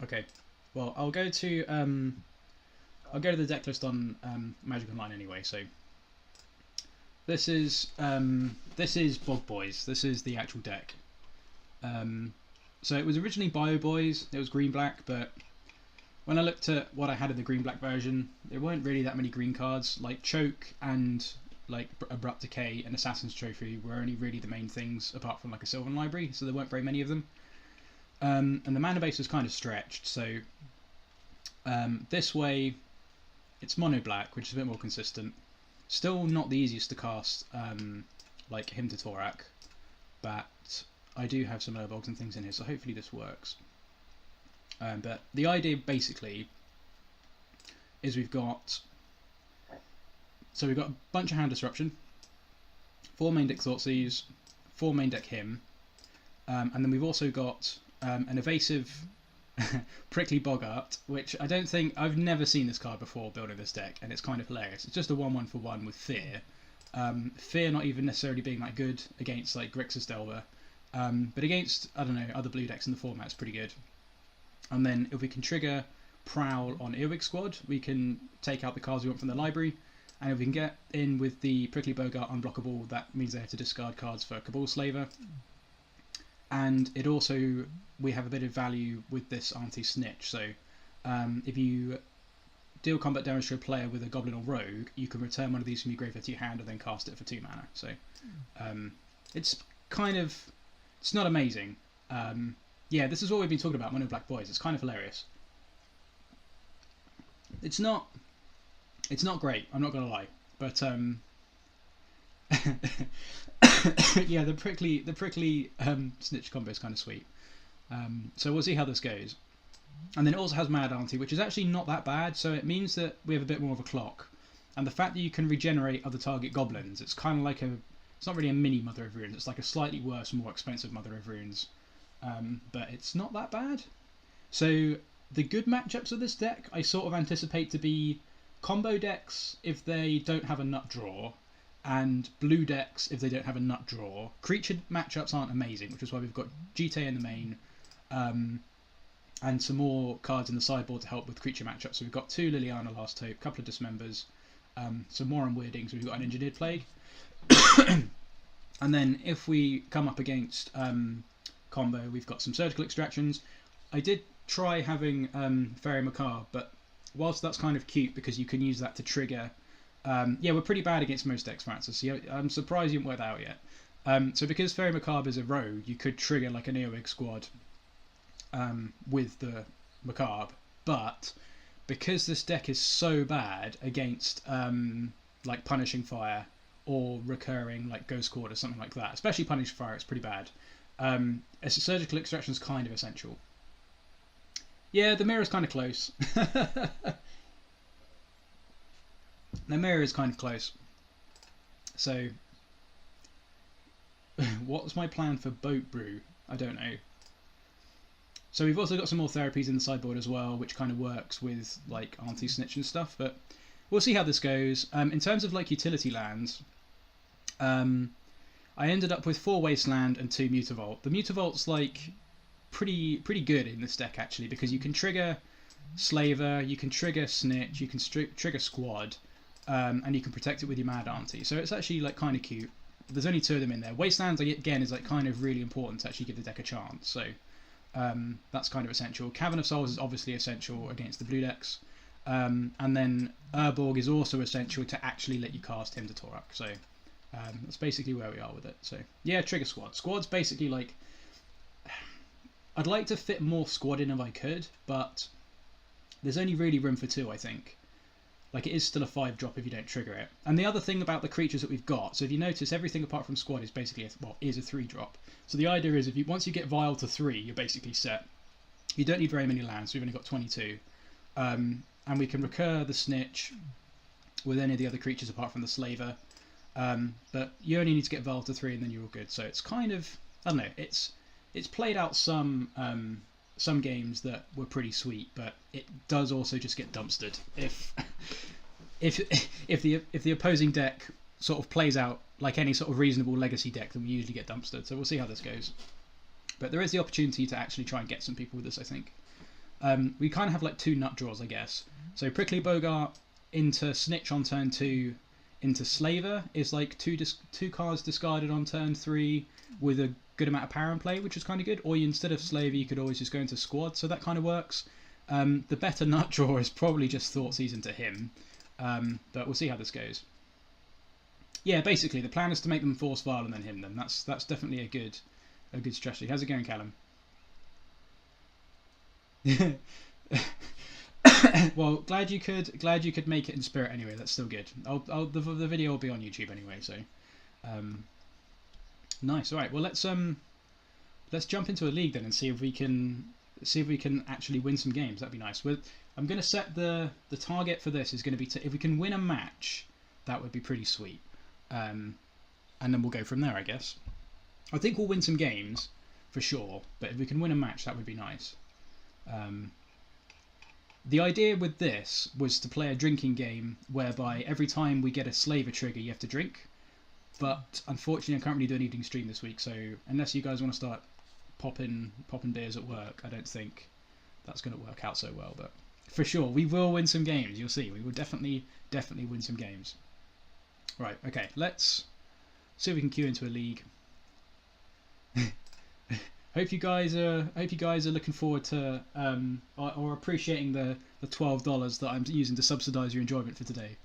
Okay. Well, I'll go to the deck list on Magic Online anyway. So this is Bog Boyz. This is the actual deck. So it was originally Bio Boys. It was green black, but when I looked at what I had in the green black version, there weren't really that many green cards. Like Choke and like Abrupt Decay and Assassin's Trophy were only really the main things, apart from like a Sylvan Library. So there weren't very many of them. And the mana base was kind of stretched. So this way, it's mono black, which is a bit more consistent. Still not the easiest to cast, like Hymn to Tourach, but I do have some Urborgs and things in here, so hopefully this works. But the idea basically is we've got a bunch of hand disruption, 4 main deck Thoughtseize, 4 main deck Hymn, and then we've also got an evasive Prickly Boggart, which I've never seen this card before building this deck, and it's kind of hilarious. It's just a 1/1 for 1 with Fear. Fear not even necessarily being that good against like Grixis Delver, but against, I don't know, other blue decks in the format, it's pretty good. And then if we can trigger Prowl on Earwig Squad, we can take out the cards we want from the library, and if we can get in with the Prickly Boggart unblockable, that means they have to discard cards for Cabal Slaver. And it also, we have a bit of value with this Auntie Snitch, so if you deal combat damage to a player with a Goblin or Rogue, you can return one of these from your graveyard to your hand and then cast it for 2 mana. So it's kind of, it's not amazing. Yeah, this is what we've been talking about, Mono Black Boys. It's kind of hilarious. It's not great, I'm not gonna lie, but yeah, the prickly Snitch combo is kind of sweet. So we'll see how this goes. And then it also has Mad Auntie, which is actually not that bad, so it means that we have a bit more of a clock. And the fact that you can regenerate other target goblins, it's kind of like it's not really a mini Mother of Runes, it's like a slightly worse, more expensive Mother of Runes. But it's not that bad. So the good matchups of this deck, I sort of anticipate to be combo decks if they don't have a nut draw, and blue decks if they don't have a nut draw. Creature matchups aren't amazing, which is why we've got Jitte in the main, and some more cards in the sideboard to help with creature matchups. So we've got 2 Liliana Last Hope, a couple of Dismembers, some more Unweirdings, we've got an Engineered Plague. And then if we come up against combo, we've got some Surgical Extractions. I did try having Fairy Macabre, but whilst that's kind of cute because you can use that to trigger, yeah, we're pretty bad against most decks, Francis. So I'm surprised you haven't worked that out yet. So because Fairy Macabre is a rogue, you could trigger like an Earwig Squad with the Macabre, but because this deck is so bad against like Punishing Fire or recurring like Ghost Cord or something like that, especially Punishing Fire, it's pretty bad. A Surgical Extraction is kind of essential. Yeah, the mirror's kind of close. The mirror is kind of close. So, what's my plan for Boat Brew? I don't know. So we've also got some more therapies in the sideboard as well, which kind of works with like Auntie Snitch and stuff. But we'll see how this goes. In terms of like utility lands, I ended up with 4 Wasteland and 2 Mutavault. The Mutavault's like pretty good in this deck actually, because you can trigger Slaver, you can trigger Snitch, you can trigger Squad, and you can protect it with your Mad Auntie. So it's actually like kind of cute. There's only 2 of them in there. Wastelands again is like kind of really important to actually give the deck a chance. So that's kind of essential. Cavern of Souls is obviously essential against the blue decks, and then Urborg is also essential to actually let you cast Hymn to Tourach. So that's basically where we are with it. So yeah, trigger Squad. Squad's basically like, I'd like to fit more Squad in if I could, but there's only really room for 2, I think. Like, it is still a 5-drop if you don't trigger it. And the other thing about the creatures that we've got, so if you notice, everything apart from Squad is basically is a 3-drop. So the idea is, once you get Vial to 3, you're basically set. You don't need very many lands, so we've only got 22. And we can recur the Snitch with any of the other creatures apart from the Slaver. But you only need to get Vial to 3 and then you're all good. So it's kind of, I don't know, it's played out some games that were pretty sweet, but it does also just get dumpstered if the opposing deck sort of plays out like any sort of reasonable legacy deck, then we usually get dumpstered. So we'll see how this goes. But there is the opportunity to actually try and get some people with this, I think. we kind of have like 2 nut draws, I guess. So Prickly Boggart into Snitch on turn 2 into Slaver is like 2 cards discarded on turn 3 with a good amount of power in play, which is kind of good. Or instead of Slaver, you could always just go into Squad, so that kind of works. The better nut draw is probably just Thoughtseize into him, but we'll see how this goes. Yeah, basically the plan is to make them Force Vial and then him. Then that's definitely a good strategy. How's it going, Callum? Well, glad you could make it in spirit anyway. That's still good. The video will be on YouTube anyway. So, nice. All right. Well, let's jump into a league then and see if we can actually win some games. That'd be nice. I'm going to set the target for this is going to be if we can win a match, that would be pretty sweet. And then we'll go from there, I guess. I think we'll win some games for sure, but if we can win a match, that would be nice. The idea with this was to play a drinking game whereby every time we get a Slaver trigger, you have to drink. But unfortunately, I can't really do an evening stream this week, so unless you guys want to start popping beers at work, I don't think that's going to work out so well. But for sure, we will win some games. You'll see. We will definitely win some games. Right. Okay. Let's see if we can queue into a league. Hope you guys are looking forward to or appreciating the $12 that I'm using to subsidise your enjoyment for today.